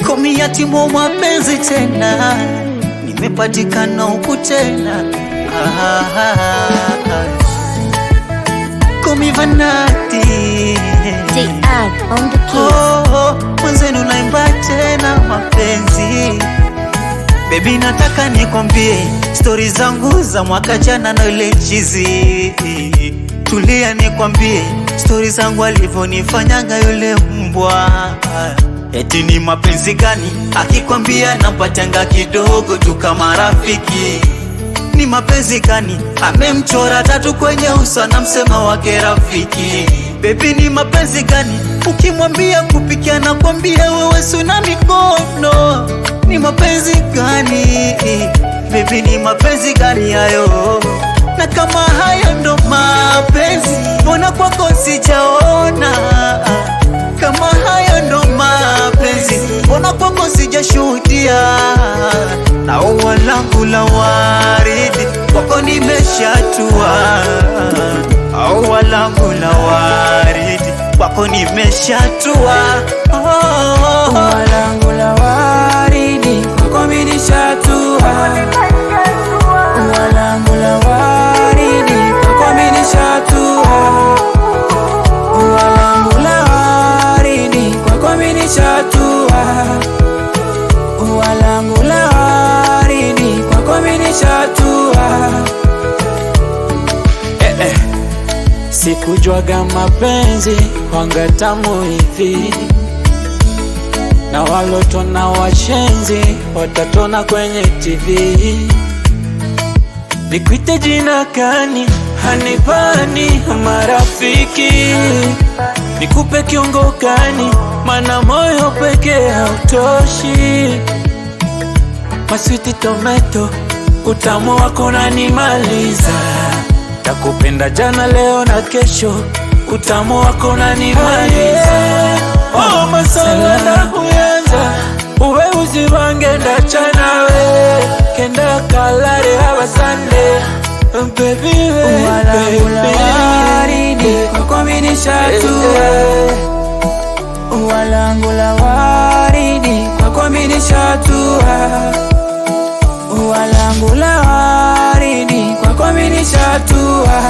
Komi yatimo mapenzi tena, nimepatikana huku tena. Komi Vanati JR on the keys. Mwenzenu naimba tena mapenzi. Baby nataka nikwambie story zangu za mwaka jana na ile chizi. Tulia nikwambie story zangu alivyonifanyanga yule mbwa. Eti ni mapenzi gani akikwambia napatanga kidogo tu kama rafiki? Ni mapenzi gani amemchora tatu kwenye uso na msema wake rafiki? Baby ni mapenzi gani ukimwambia kupikia na kwambia wewe suna mikono? Ni mapenzi gani baby, ni mapenzi gani hayo? Na kama hayo ndo mapenzi, mbona kwako sijaona? Kama hayo ndo mapenzi, mbona kwako sijashuhudia? Na ua langu la waridi kwako nimeshatua. Ua langu la waridi kwako nimeshatua. Ua langu la waridi kwako nimeshatua. Ua langu la waridi kwako nimeshatua. Ua langu la waridi kwako nimeshatua. Ua langu la waridi kwako nimeshatua. Sikujwaga mapenzi wanga tamu hivi, na walotona washenzi watatona kwenye TV. Nikuite jina gani hanipani marafiki? Nikupe kiungo gani mana moyo peke hautoshi? Maswiti tomato utamu wako unanimaliza. Takupenda jana leo na kesho, utamu wako unanimaliza. Masala na huyenza uwe uzibange ndachanawe kenda kalare habasande baby we. Ua langu la waridi kwako nimeshatua. Ua langu la waridi kwako nimeshatua. Ua langu la waridi kwako nimeshatua.